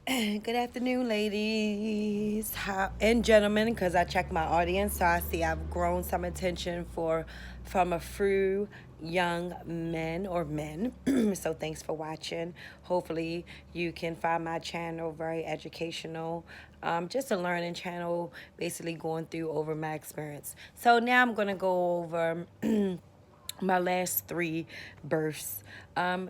Good afternoon, ladies and gentlemen, because I checked my audience, so I see I've grown some attention from a few young men or men. So thanks for watching. Hopefully, you can find my channel very educational. Just a learning channel, basically going through over my experience. So now I'm gonna go over my last three births.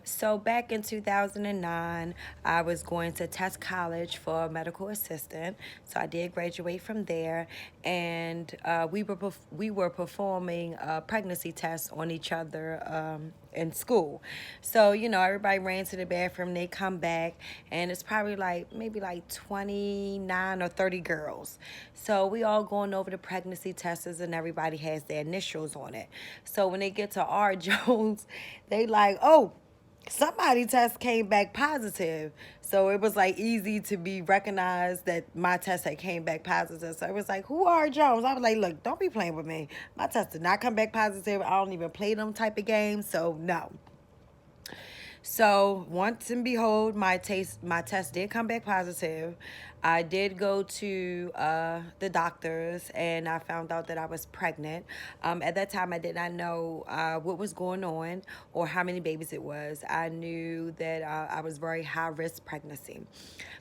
So back in 2009, I was going to test college for a medical assistant. So I did graduate from there, and we were performing pregnancy tests on each other in school. So everybody ran to the bathroom. They come back, and it's probably like maybe like 29 or 30 girls. So we all going over the pregnancy tests, and everybody has their initials on it. So when they get to R. Jones, they like, oh, somebody test came back positive. So it was like easy to be recognized that my test had came back positive. So it was like, who are Jones? I was like, look, don't be playing with me. My test did not come back positive. I don't even play them type of games. So no. So once and behold, my test did come back positive. I did go to the doctors, and I found out that I was pregnant. At that time, I did not know what was going on or how many babies it was. I knew that I was very high risk pregnancy.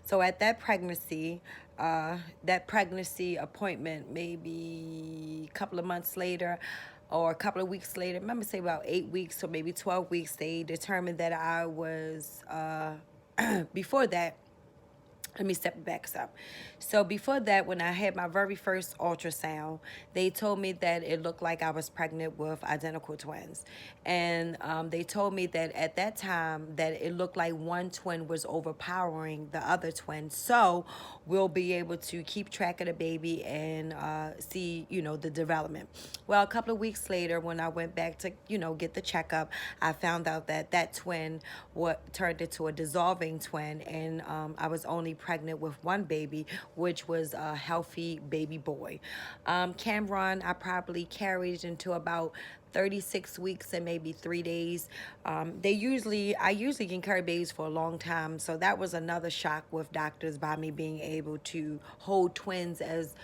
So at that pregnancy appointment, maybe a couple of months later, or a couple of weeks later, remember say about 8 weeks or maybe 12 weeks, they determined that I was, before that, let me step back up. So before that, when I had my very first ultrasound, they told me that it looked like I was pregnant with identical twins. And they told me that at that time that it looked like one twin was overpowering the other twin. So we'll be able to keep track of the baby and see, the development. Well, a couple of weeks later, when I went back to, get the checkup, I found out that that twin turned into a dissolving twin, and I was only pregnant with one baby, which was a healthy baby boy. Cameron, I probably carried into about 36 weeks and maybe 3 days. I usually can carry babies for a long time, so that was another shock with doctors by me being able to hold twins as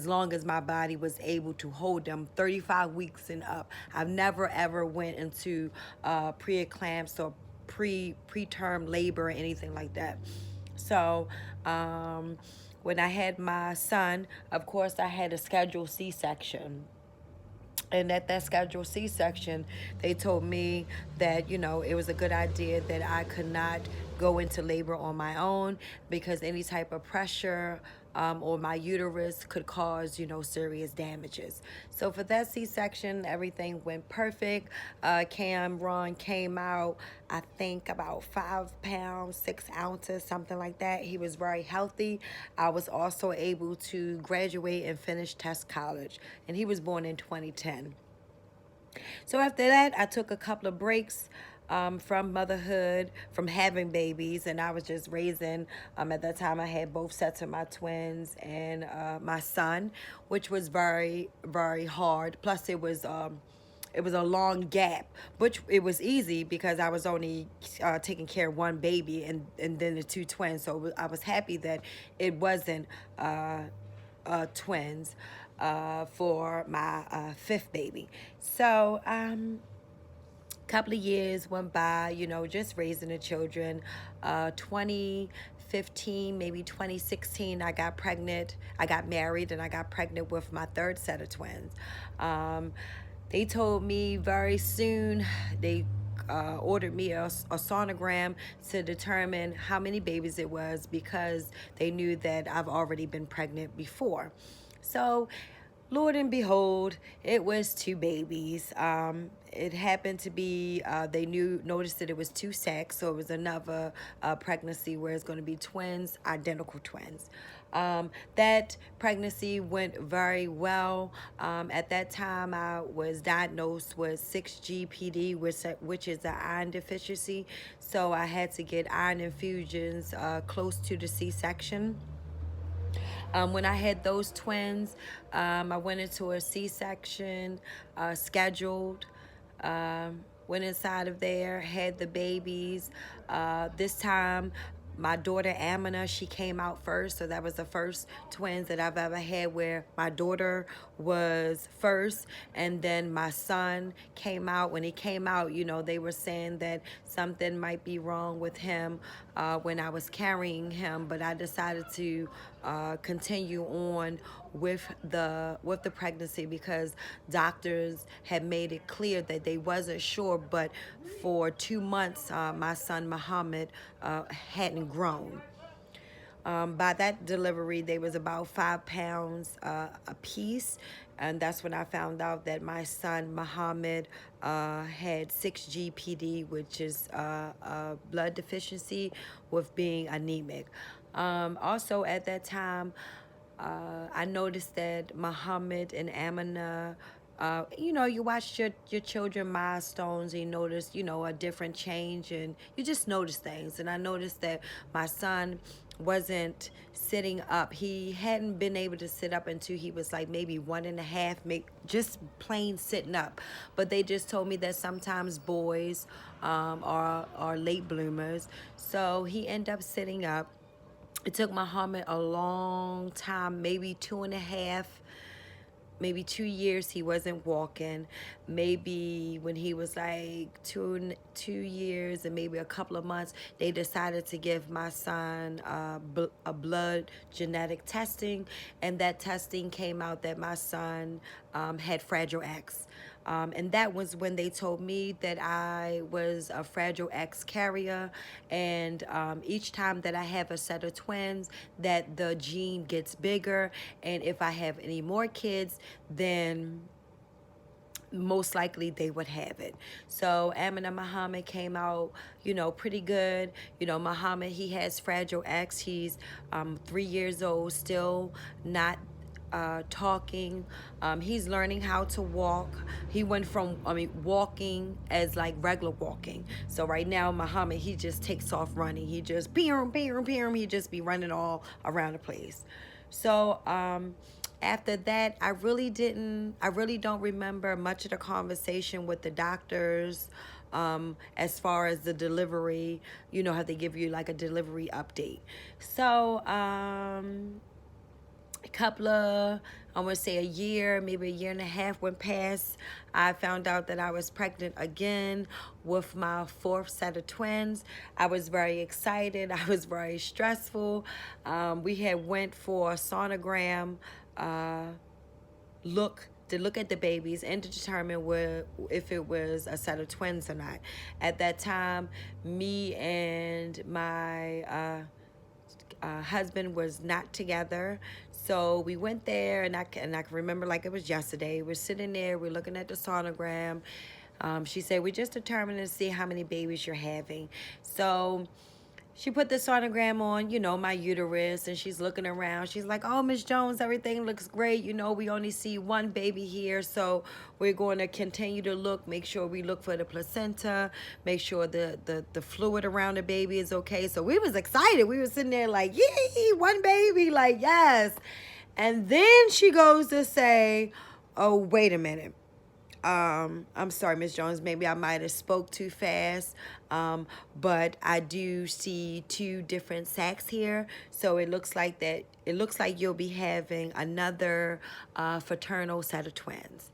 long as my body was able to hold them 35 weeks and up. I've never ever went into pre-eclampsia or preterm labor or anything like that. So when I had my son, of course I had a scheduled C-section. And at that scheduled C-section, they told me that, it was a good idea that I could not go into labor on my own because any type of pressure or my uterus could cause, serious damages. So for that C-section, everything went perfect. Cameron came out, I think, about 5 pounds, 6 ounces, something like that. He was very healthy. I was also able to graduate and finish test college, and he was born in 2010. So after that, I took a couple of breaks from motherhood, from having babies, and I was just raising. At that time, I had both sets of my twins and my son, which was very, very hard. Plus, it was a long gap, which it was easy because I was only taking care of one baby and then the two twins. So I was happy that it wasn't twins for my fifth baby. So couple of years went by, just raising the children. 2015, maybe 2016, I got pregnant. I got married and I got pregnant with my third set of twins. They told me very soon, they ordered me a sonogram to determine how many babies it was because they knew that I've already been pregnant before. So Lord and behold, it was two babies. It happened to be, they noticed that it was two sacks, so it was another pregnancy where it's going to be twins, identical twins. That pregnancy went very well. At that time, I was diagnosed with 6-GPD, which is an iron deficiency. So I had to get iron infusions close to the C-section. When I had those twins, I went into a C-section, scheduled, went inside of there, had the babies. This time, My daughter Amina, she came out first, so that was the first twins that I've ever had where my daughter was first, and then my son came out. When he came out, they were saying that something might be wrong with him when I was carrying him, but I decided to continue on with the pregnancy because doctors had made it clear that they wasn't sure. But for 2 months, my son Muhammad hadn't grown. By that delivery, they was about 5 pounds a piece, and that's when I found out that my son Muhammad had 6 GPD, which is a blood deficiency with being anemic. Also, at that time, I noticed that Muhammad and Amina, you watch your children milestones and you notice, a different change, and you just notice things. And I noticed that my son wasn't sitting up. He hadn't been able to sit up until he was like maybe 1.5, just plain sitting up. But they just told me that sometimes boys are late bloomers. So he ended up sitting up. It took Muhammad a long time, maybe 2.5, maybe 2 years he wasn't walking. Maybe when he was like 2 years and maybe a couple of months, they decided to give my son a blood genetic testing, and that testing came out that my son had Fragile X. And that was when they told me that I was a Fragile X carrier, and each time that I have a set of twins, that the gene gets bigger, and if I have any more kids, then most likely they would have it. So Amina Muhammad came out, pretty good. Muhammad, he has Fragile X. He's 3 years old, still not talking. He's learning how to walk. He went from, walking as like regular walking. So right now, Muhammad, he just takes off running. He just, he just be running all around the place. So, after that, I really don't remember much of the conversation with the doctors as far as the delivery, how they give you like a delivery update. So, a couple of, I want to say a year, maybe a year and a half went past. I found out that I was pregnant again with my fourth set of twins. I was very excited. I was very stressful. We had went for a sonogram look at the babies and to determine if it was a set of twins or not. At that time, me and my husband was not together. So we went there, and I can remember like it was yesterday. We're sitting there, we're looking at the sonogram. She said, we're just determining to see how many babies you're having. So she put the sonogram on, my uterus, and she's looking around. She's like, oh, Miss Jones, everything looks great. We only see one baby here, so we're going to continue to look, make sure we look for the placenta, make sure the fluid around the baby is okay. So we was excited. We were sitting there like, yay, one baby, like, yes. And then she goes to say, oh, wait a minute. I'm sorry, Miss Jones, maybe I might have spoke too fast, but I do see 2 different sacs here. So it looks like you'll be having another fraternal set of twins.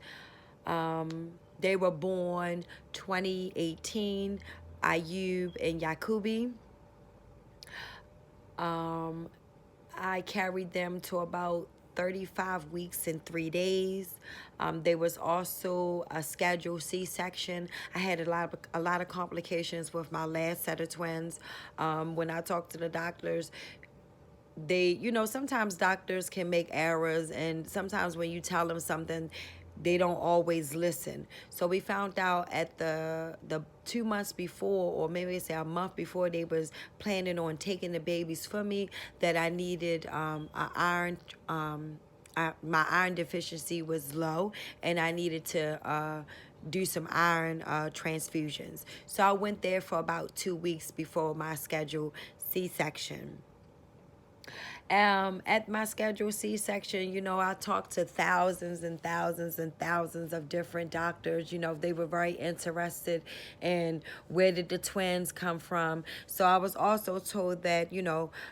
They were born 2018, Ayub and Yakubi. I carried them to about 35 weeks and 3 days. There was also a scheduled C-section. I had a lot of complications with my last set of twins. When I talked to the doctors, they, sometimes doctors can make errors, and sometimes when you tell them something, they don't always listen. So we found out at the 2 months before, or maybe say a month before they was planning on taking the babies from me, that I needed my iron deficiency was low, and I needed to do some iron transfusions. So I went there for about 2 weeks before my scheduled C-section. At my scheduled C-section, I talked to thousands and thousands and thousands of different doctors. They were very interested in where did the twins come from. So I was also told that,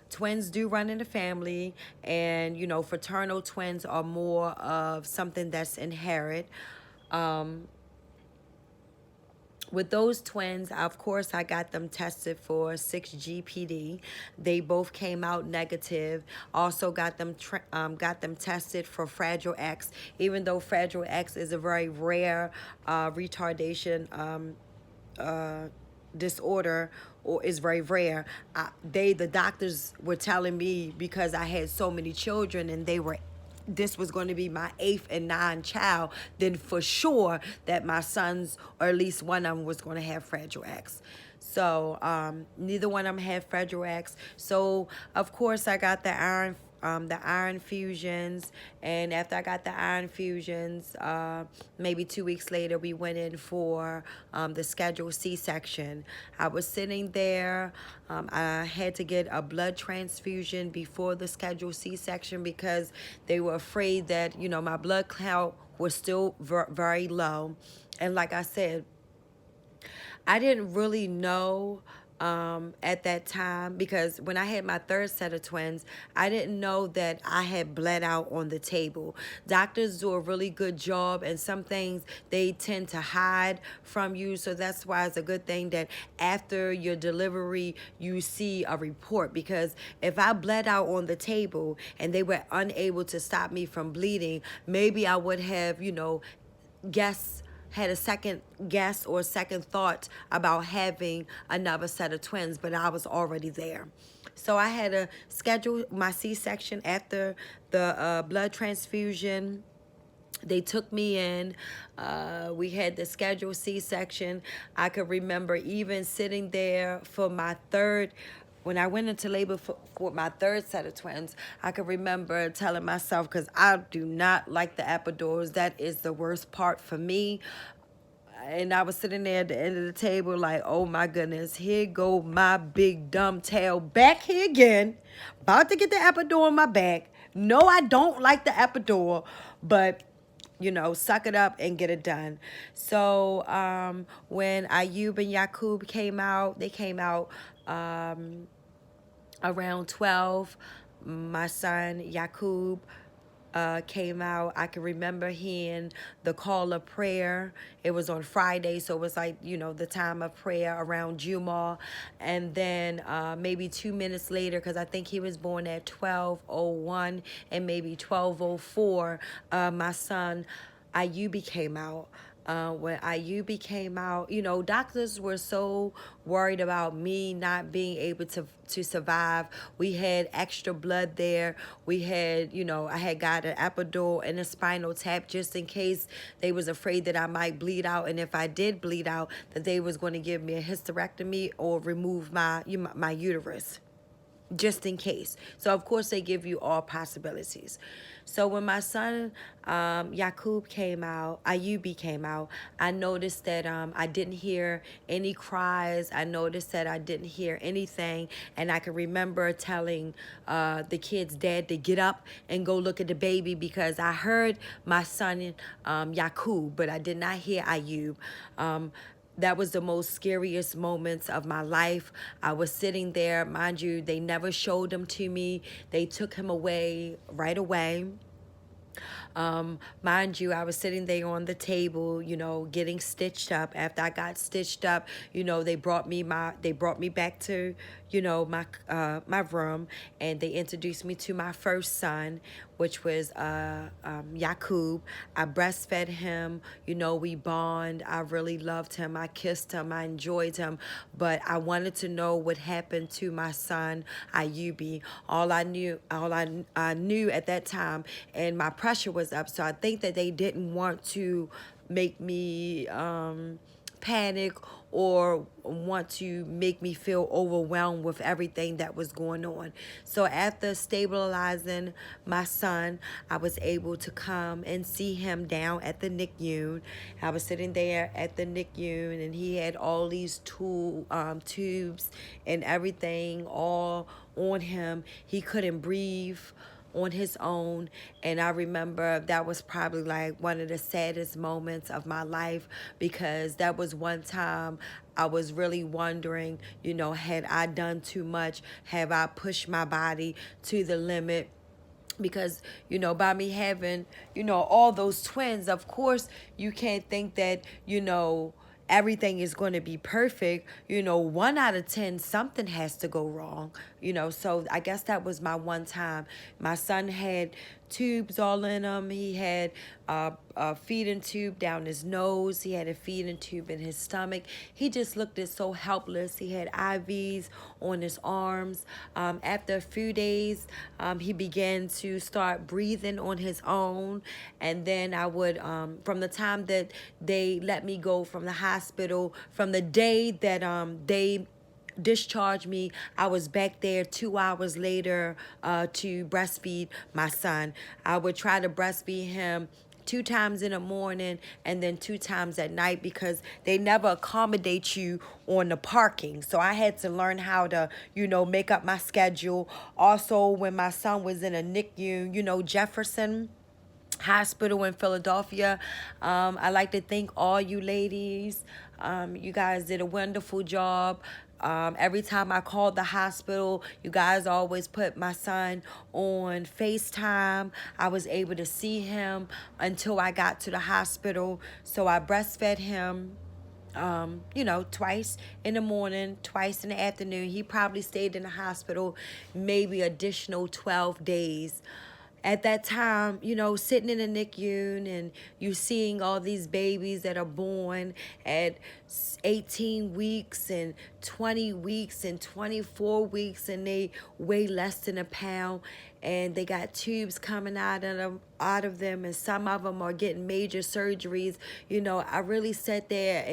twins do run in the family, and, fraternal twins are more of something that's inherent. Um, with those twins, of course, I got them tested for 6GPD. They both came out negative. Also got them tested for Fragile X, even though Fragile X is a very rare retardation disorder, or is very rare. The doctors were telling me, because I had so many children and this was going to be my eighth and ninth child, then for sure that my sons, or at least one of them, was going to have Fragile X. So neither one of them had Fragile X. So of course I got the iron fusions, and after I got the iron fusions, maybe 2 weeks later we went in for the scheduled C-section. I was sitting there. I had to get a blood transfusion before the scheduled C-section because they were afraid that my blood count was still very low. And like I said, I didn't really know at that time, because when I had my third set of twins, I didn't know that I had bled out on the table. Doctors do a really good job, and some things they tend to hide from you. So that's why it's a good thing that after your delivery, you see a report. Because if I bled out on the table and they were unable to stop me from bleeding, maybe I would have, guess had a second guess or second thought about having another set of twins, but I was already there. So I had to schedule my C-section after the blood transfusion. They took me in. We had the scheduled C-section. I could remember even sitting there for my third. When I went into labor for my third set of twins, I could remember telling myself, because I do not like the epidurals. That is the worst part for me. And I was sitting there at the end of the table like, oh my goodness, here go my big dumb tail back here again, about to get the epidural in my back. No, I don't like the epidural, but suck it up and get it done. So when Ayub and Yakub came out, they came out around 12. My son Yakub came out. I can remember hearing the call of prayer. It was on Friday, so it was like, the time of prayer around Juma. And then maybe 2 minutes later, because I think he was born at 12:01 and maybe 12:04, my son Ayubi came out. When Ayubi came out, doctors were so worried about me not being able to survive. We had extra blood there. We had, I had got an epidural and a spinal tap just in case they was afraid that I might bleed out. And if I did bleed out, that they was going to give me a hysterectomy or remove my uterus, just in case. So of course they give you all possibilities. So when my son Yakub came out, Ayubi came out, I noticed that I didn't hear any cries. I noticed that I didn't hear anything, and I can remember telling the kid's dad to get up and go look at the baby, because I heard my son Yakub, but I did not hear Ayub. That was the most scariest moments of my life. I was sitting there, mind you, they never showed him to me. They took him away right away. Mind you, I was sitting there on the table, getting stitched up. After I got stitched up, they brought me back to, my room, and they introduced me to my first son, which was Yakub. I breastfed him. We bond. I really loved him. I kissed him. I enjoyed him. But I wanted to know what happened to my son Ayubi. All I knew at that time, and my pressure was up. So I think that they didn't want to make me panic or want to make me feel overwhelmed with everything that was going on. So after stabilizing my son, I was able to come and see him down at the NICU. I was sitting there at the NICU, and he had all these tubes and everything all on him. He couldn't breathe on his own. And I remember that was probably like one of the saddest moments of my life, because that was one time I was really wondering, had I done too much? Have I pushed my body to the limit? Because by me having all those twins, of course you can't think that everything is going to be perfect. 1 out of 10 something has to go wrong. So I guess that was my one time. My son had tubes all in him. He had a feeding tube down his nose. He had a feeding tube in his stomach. He just looked so helpless. He had IVs on his arms. After a few days, he began to start breathing on his own. And then I would, from the time that they let me go from the hospital, from the day that they discharged me, I was back there 2 hours later to breastfeed my son. I would try to breastfeed him 2 times in the morning and then 2 times at night, because they never accommodate you on the parking. So I had to learn how to, make up my schedule. Also, when my son was in a NICU, Jefferson Hospital in Philadelphia. I like to thank all you ladies. You guys did a wonderful job. Every time I called the hospital, you guys always put my son on FaceTime. I was able to see him until I got to the hospital. So I breastfed him twice in the morning, twice in the afternoon. He probably stayed in the hospital maybe additional 12 days. At that time, sitting in a NICU and you seeing all these babies that are born at 18 weeks and 20 weeks and 24 weeks, and they weigh less than a pound, and they got tubes coming out of them, and some of them are getting major surgeries. I really sat there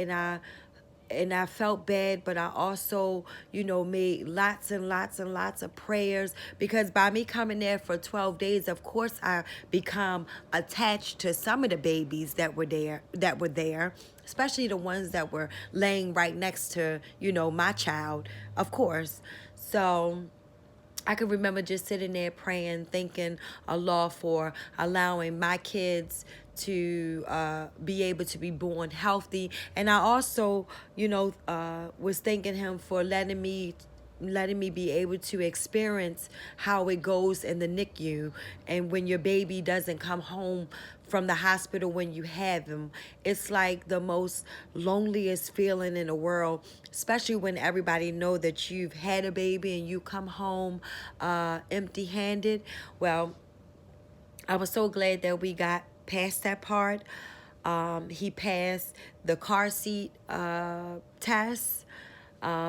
and I felt bad, but I also, made lots and lots and lots of prayers, because by me coming there for 12 days, of course, I become attached to some of the babies that were there, especially the ones that were laying right next to, my child, of course. So I can remember just sitting there praying, thanking Allah for allowing my kids to be able to be born healthy. And I also, was thanking him for letting me be able to experience how it goes in the NICU, and when your baby doesn't come home from the hospital when you have him. It's like the most loneliest feeling in the world, especially when everybody know that you've had a baby and you come home empty-handed. Well, I was so glad that we got past that part. He passed the car seat test.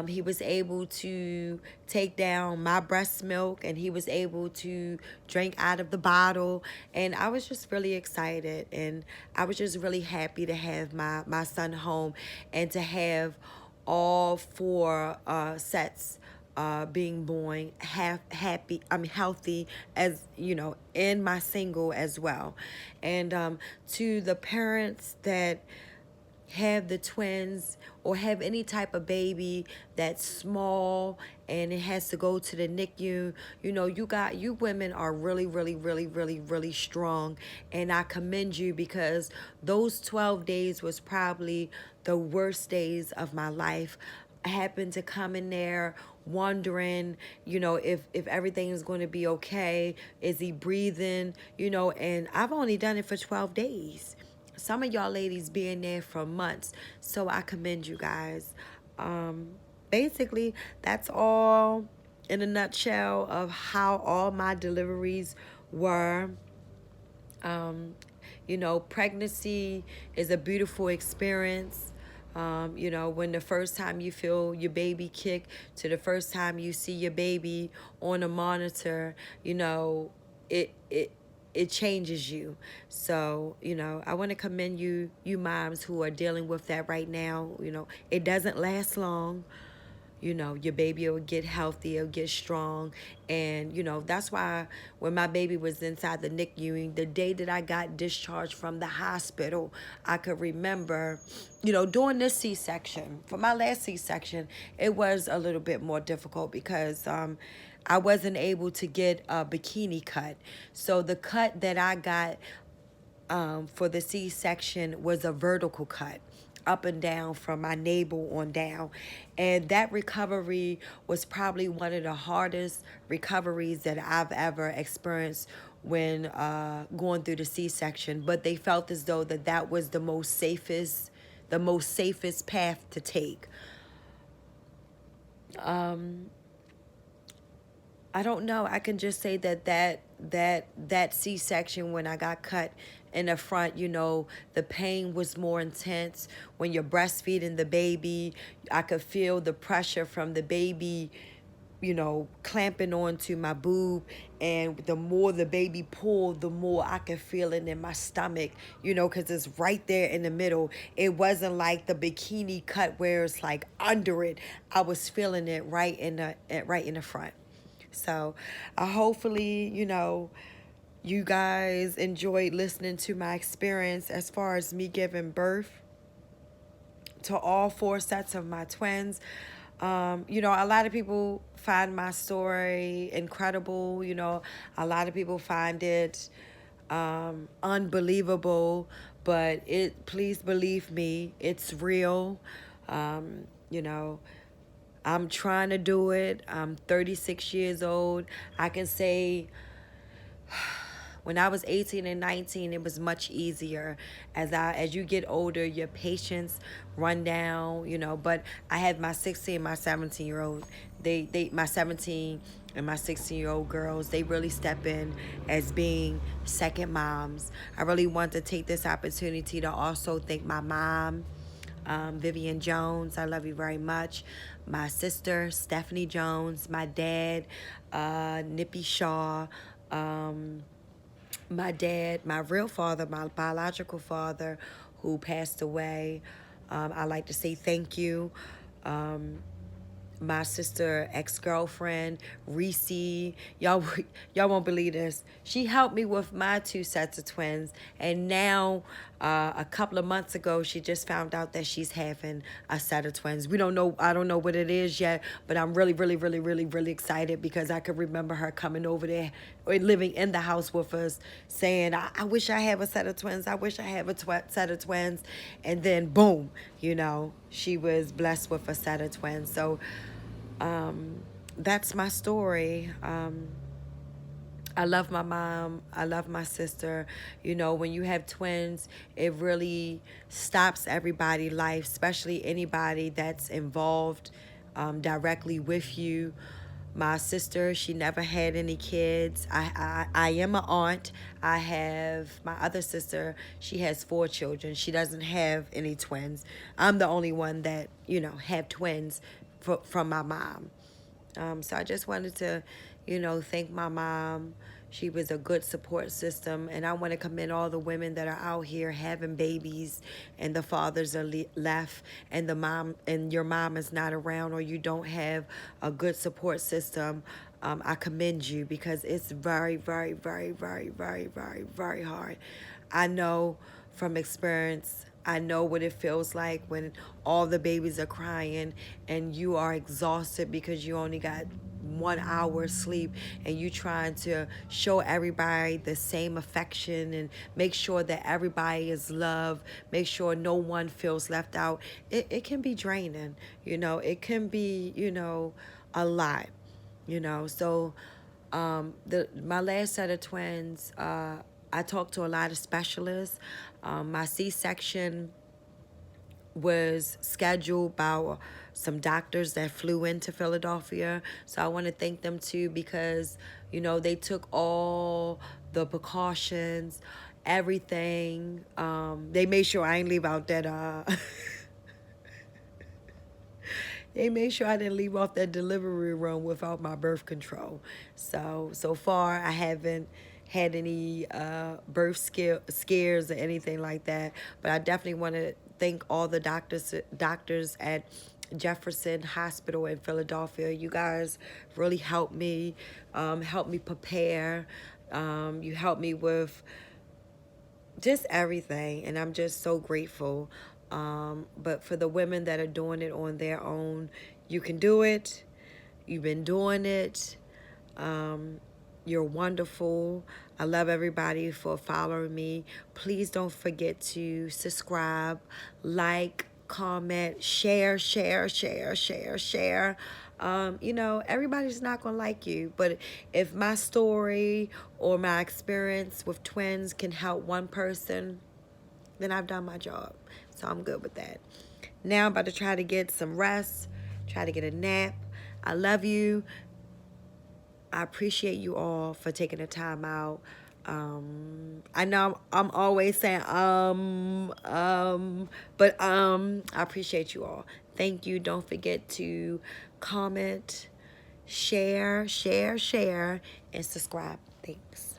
He was able to take down my breast milk, and he was able to drink out of the bottle. And I was just really excited, and I was just really happy to have my son home, and to have all 4 sets being born healthy, as in my single as well. And to the parents that have the twins or have any type of baby that's small and it has to go to the NICU, you women are really, really, really, really, really strong. And I commend you, because those 12 days was probably the worst days of my life. I happened to come in there wondering, if everything is going to be okay. Is he breathing? And I've only done it for 12 days. Some of y'all ladies being there for months. So I commend you guys. Basically, that's all in a nutshell of how all my deliveries were. Pregnancy is a beautiful experience. When the first time you feel your baby kick to the first time you see your baby on a monitor, it it changes you. So, I want to commend you moms who are dealing with that right now. It doesn't last long. Your baby will get healthy, it'll get strong. And, that's why when my baby was inside the NICU, the day that I got discharged from the hospital, I could remember, during this C-section, for my last C-section, it was a little bit more difficult because I wasn't able to get a bikini cut. So the cut that I got for the C-section was a vertical cut up and down from my navel on down. And that recovery was probably one of the hardest recoveries that I've ever experienced when going through the C-section. But they felt as though that was the most safest path to take. I don't know. I can just say that C-section, when I got cut in the front, the pain was more intense. When you're breastfeeding the baby, I could feel the pressure from the baby, clamping onto my boob. And the more the baby pulled, the more I could feel it in my stomach, because it's right there in the middle. It wasn't like the bikini cut where it's like under it. I was feeling it right in the front. So, hopefully, you guys enjoyed listening to my experience as far as me giving birth to all four sets of my twins. A lot of people find my story incredible. A lot of people find it unbelievable, but please believe me, it's real. Um, you know, I'm trying to do it. I'm 36 years old. I can say when I was 18 and 19, it was much easier. As you get older, your patience run down, but I had my 16 and my 17-year-old. My 17 and my 16-year-old girls, they really step in as being second moms. I really want to take this opportunity to also thank my mom, Vivian Jones, I love you very much. My sister, Stephanie Jones. My dad, Nippy Shaw. My dad, my real father, my biological father, who passed away. I like to say thank you. My sister, ex-girlfriend, Reese. Y'all won't believe this. She helped me with my two sets of twins. And now, a couple of months ago, she just found out that she's having a set of twins. I don't know what it is yet, but I'm really, really, really, really, really excited because I could remember her coming over there or living in the house with us saying, I wish I have a set of twins. I wish I have a set of twins. And then boom, she was blessed with a set of twins. So that's my story. I love my mom. I love my sister. When you have twins, it really stops everybody's life, especially anybody that's involved directly with you. My sister, she never had any kids. I am an aunt. I have my other sister. She has 4 children. She doesn't have any twins. I'm the only one that, have twins from my mom. So I just wanted to, thank my mom. She was a good support system. And I want to commend all the women that are out here having babies and the fathers are left and your mom is not around, or you don't have a good support system. I commend you because it's very, very, very, very, very, very, very hard. I know from experience. I know what it feels like when all the babies are crying and you are exhausted because you only got 1 hour sleep, and you trying to show everybody the same affection and make sure that everybody is loved, make sure no one feels left out. It can be draining, it can be, a lot, So my last set of twins, I talked to a lot of specialists. My C-section was scheduled by some doctors that flew into Philadelphia. So I want to thank them too because, they took all the precautions, everything. They made sure I ain't leave out that they made sure I didn't leave off that delivery room without my birth control. So far I haven't had any scares or anything like that. But I definitely want to thank all the doctors at Jefferson Hospital in Philadelphia. You guys really helped me prepare. You helped me with just everything, and I'm just so grateful. But for the women that are doing it on their own, you can do it. You've been doing it. um, you're wonderful. I love everybody for following me. Please don't forget to subscribe, like, comment, share. You know, everybody's not going to like you, but if my story or my experience with twins can help one person, then I've done my job. So I'm good with that. Now I'm about to try to get some rest, try to get a nap. I love you. I appreciate you all for taking the time out. I know I'm always saying but I appreciate you all. Thank you. Don't forget to comment, share, and subscribe. Thanks.